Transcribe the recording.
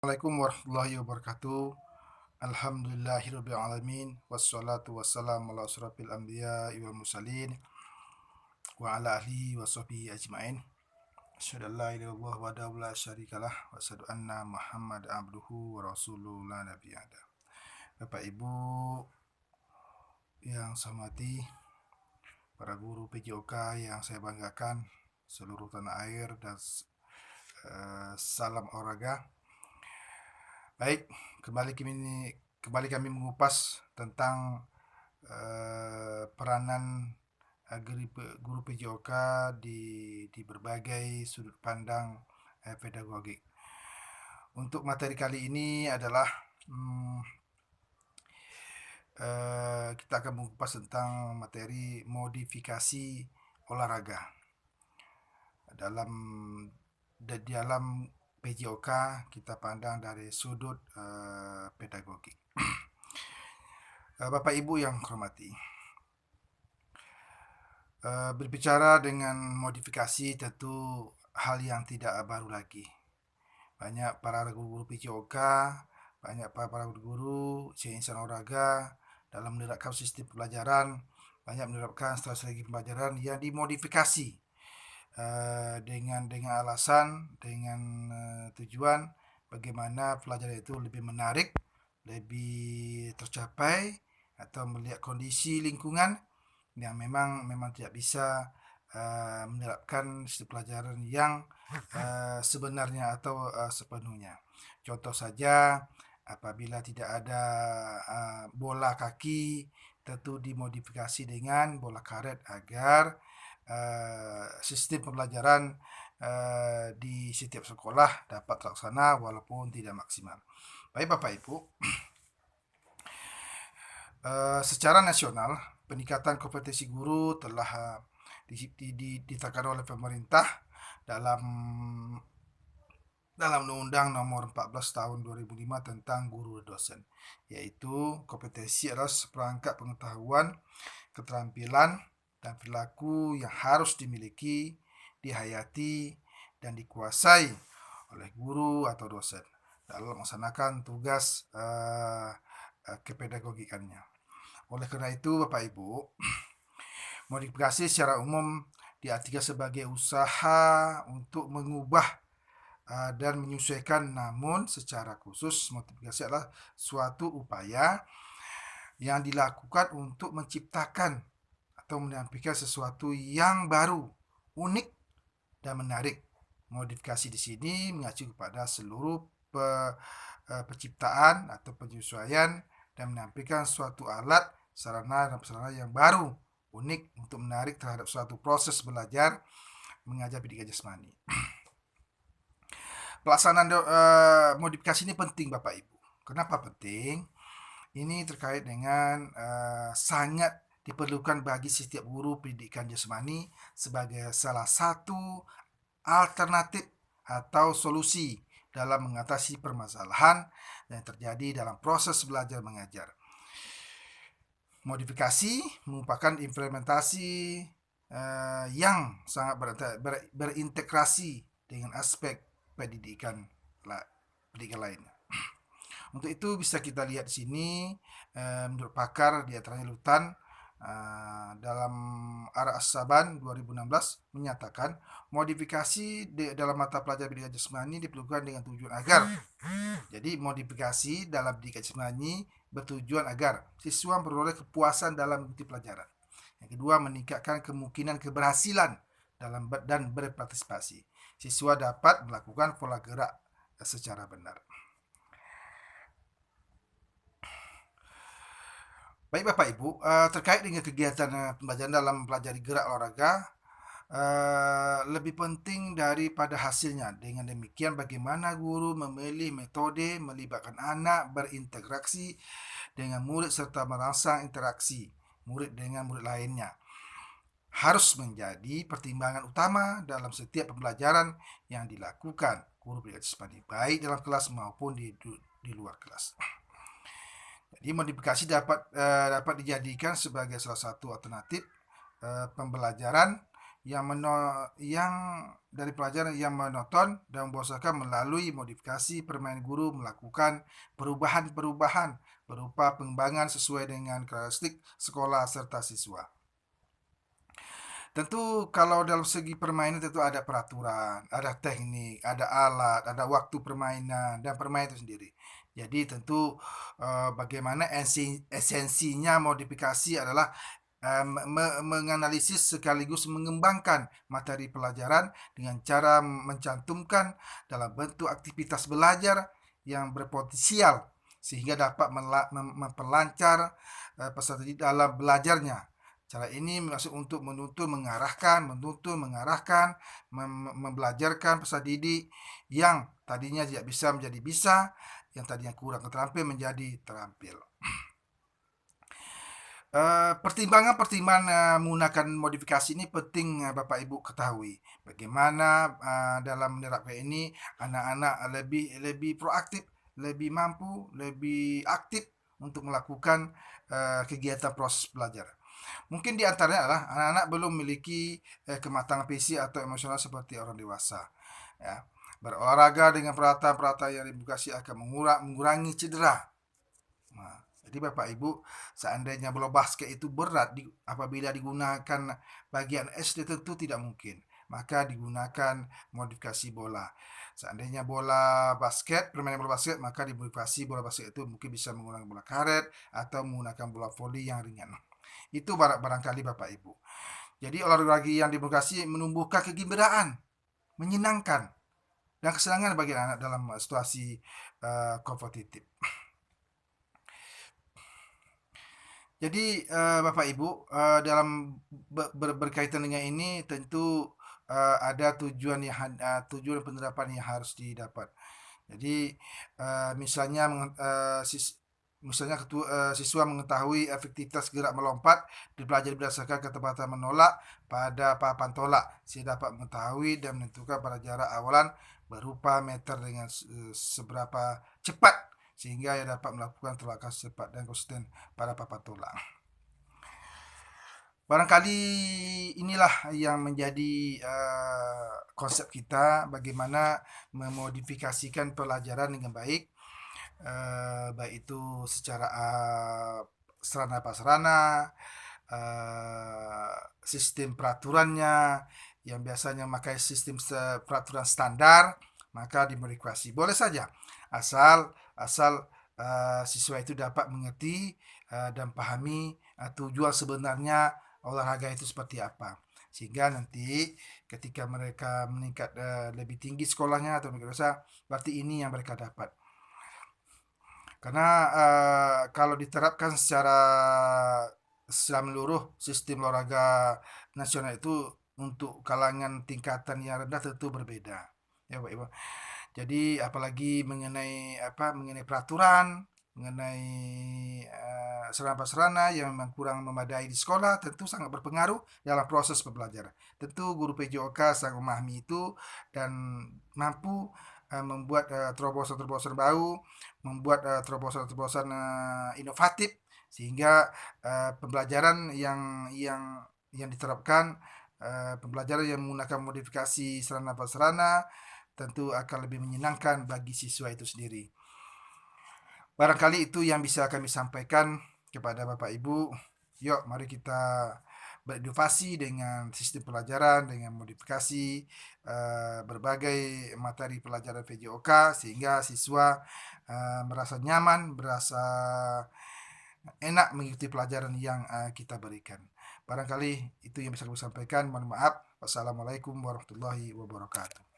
Assalamualaikum warahmatullahi wabarakatuh. Alhamdulillahirabbil alamin wassalatu wassalamu ala asrofil anbiya wal mursalin wa ala alihi washabihi ajmain. Asyhadu an la ilaha illallah wahdahu la syarikalah wa asyhadu anna Muhammad abduhu wa rasuluhu la nabiyada. Bapak Ibu yang saya hormati, para guru PJOK yang saya banggakan, seluruh tanah air dan salam olahraga. Baik, kembali kami mengupas tentang peranan guru PJOK di berbagai sudut pandang pedagogik. Untuk materi kali ini adalah kita akan mengupas tentang materi modifikasi olahraga dalam PJOK. Kita pandang dari sudut pedagogik. Bapak Ibu yang hormati, berbicara dengan modifikasi tentu hal yang tidak baru lagi. Banyak para guru-guru PJOK, banyak para guru insan olahraga dalam menerapkan sistem pembelajaran, banyak menerapkan strategi pembelajaran yang dimodifikasi dengan alasan, dengan tujuan bagaimana pelajaran itu lebih menarik, lebih tercapai, atau melihat kondisi lingkungan yang memang tidak bisa menerapkan sistem pelajaran yang sebenarnya atau sepenuhnya. Contoh saja, apabila tidak ada bola kaki, tentu dimodifikasi dengan bola karet agar sistem pembelajaran di setiap sekolah dapat terlaksana walaupun tidak maksimal. Baik Bapak Ibu, secara nasional peningkatan kompetensi guru telah ditetapkan oleh pemerintah dalam Undang-Undang Nomor 14 Tahun 2005 tentang guru dan dosen, yaitu kompetensi adalah seperangkat pengetahuan, keterampilan, dan perilaku yang harus dimiliki, dihayati, dan dikuasai oleh guru atau dosen dalam melaksanakan tugas kepedagogikannya. Oleh karena itu, Bapak Ibu, modifikasi secara umum diartikan sebagai usaha untuk mengubah dan menyesuaikan, namun secara khusus modifikasi adalah suatu upaya yang dilakukan untuk menciptakan atau menampilkan sesuatu yang baru, unik, dan menarik. Modifikasi di sini mengacu kepada seluruh penciptaan atau penyesuaian dan menampilkan suatu alat, sarana, dan prasarana yang baru, unik, untuk menarik terhadap suatu proses belajar mengajar pendidikan jasmani. Pelaksanaan modifikasi ini penting Bapak Ibu. Kenapa penting? Ini terkait dengan sangat diperlukan bagi setiap guru pendidikan jasmani sebagai salah satu alternatif atau solusi dalam mengatasi permasalahan yang terjadi dalam proses belajar mengajar. Modifikasi merupakan implementasi yang sangat berintegrasi dengan aspek pendidikan lainnya. Untuk itu bisa kita lihat di sini, menurut pakar di antaranya Lutan dalam Ara As-Saban 2016 menyatakan modifikasi dalam mata pelajaran pendidikan jasmani diperlukan dengan tujuan agar, jadi modifikasi dalam pendidikan jasmani bertujuan agar siswa memperoleh kepuasan dalam mengikuti pelajaran. Yang kedua, meningkatkan kemungkinan keberhasilan dan berpartisipasi. Siswa dapat melakukan pola gerak secara benar. Baik Bapak Ibu, terkait dengan kegiatan pembelajaran dalam mempelajari gerak olahraga, lebih penting daripada hasilnya. Dengan demikian, bagaimana guru memilih metode melibatkan anak berinteraksi dengan murid serta merangsang interaksi murid dengan murid lainnya harus menjadi pertimbangan utama dalam setiap pembelajaran yang dilakukan guru pendidikan jasmani, baik dalam kelas maupun di luar kelas. Jadi modifikasi dapat dijadikan sebagai salah satu alternatif pembelajaran yang dari pelajaran yang monoton dan membosankan melalui modifikasi permainan guru melakukan perubahan-perubahan berupa pengembangan sesuai dengan karakteristik sekolah serta siswa. Tentu kalau dalam segi permainan tentu ada peraturan, ada teknik, ada alat, ada waktu permainan dan permainan itu sendiri. Jadi tentu bagaimana esensinya modifikasi adalah menganalisis sekaligus mengembangkan materi pelajaran dengan cara mencantumkan dalam bentuk aktivitas belajar yang berpotensial sehingga dapat memperlancar peserta didik dalam belajarnya. Cara ini maksud untuk mengarahkan, membelajarkan peserta didik yang tadinya tidak bisa menjadi bisa, yang tadinya kurang terampil menjadi terampil. Pertimbangan menggunakan modifikasi ini penting Bapak Ibu ketahui. Bagaimana dalam menerapkan ini anak-anak lebih proaktif, lebih mampu, lebih aktif untuk melakukan kegiatan proses belajar. Mungkin di antaranya adalah anak-anak belum memiliki kematangan fisik atau emosional seperti orang dewasa. Ya. Berolahraga dengan peralatan-peralatan yang dimodifikasi akan mengurangi cedera. Nah, jadi Bapak Ibu, seandainya bola basket itu berat apabila digunakan bagian SD tentu tidak mungkin. Maka digunakan modifikasi bola. Seandainya permainan bola basket, maka dimodifikasi bola basket itu mungkin bisa menggunakan bola karet atau menggunakan bola voli yang ringan. Itu barangkali Bapak Ibu. Jadi olahraga yang dimodifikasi menumbuhkan kegembiraan, menyenangkan, dan kesenangan bagi anak dalam situasi kompetitif. Jadi Bapak Ibu dalam berkaitan dengan ini tentu ada tujuan penerapan yang harus didapat. Jadi misalnya siswa mengetahui efektivitas gerak melompat dipelajari berdasarkan ketepatan menolak pada papan tolak sehingga dapat mengetahui dan menentukan pada jarak awalan berupa meter dengan seberapa cepat sehingga ia dapat melakukan tolakan cepat dan konsisten pada papan tolak. Barangkali inilah yang menjadi konsep kita bagaimana memodifikasikan pelajaran dengan baik, baik itu secara sarana prasarana, sistem peraturannya yang biasanya memakai sistem peraturan standar, maka dimodifikasi. Boleh saja asal siswa itu dapat mengerti dan pahami tujuan sebenarnya olahraga itu seperti apa, sehingga nanti ketika mereka meningkat lebih tinggi sekolahnya atau meningkat berarti ini yang mereka dapat. Karena kalau diterapkan secara menyeluruh sistem olahraga nasional itu untuk kalangan tingkatan yang rendah tentu berbeda, ya Pak Ibu. Jadi apalagi mengenai peraturan, mengenai sarana-prasarana yang memang kurang memadai di sekolah tentu sangat berpengaruh dalam proses pembelajaran. Tentu guru PJOK sangat memahami itu dan mampu membuat terobosan-terobosan baru, membuat terobosan-terobosan inovatif sehingga pembelajaran yang diterapkan, pembelajaran yang menggunakan modifikasi sarana-prasarana tentu akan lebih menyenangkan bagi siswa itu sendiri. Barangkali itu yang bisa kami sampaikan kepada Bapak Ibu. Yuk, mari kita berinovasi dengan sistem pelajaran, dengan modifikasi berbagai materi pelajaran PJOK sehingga siswa merasa nyaman, merasa enak mengikuti pelajaran yang kita berikan. Barangkali itu yang bisa kami sampaikan. Mohon maaf. Wassalamualaikum warahmatullahi wabarakatuh.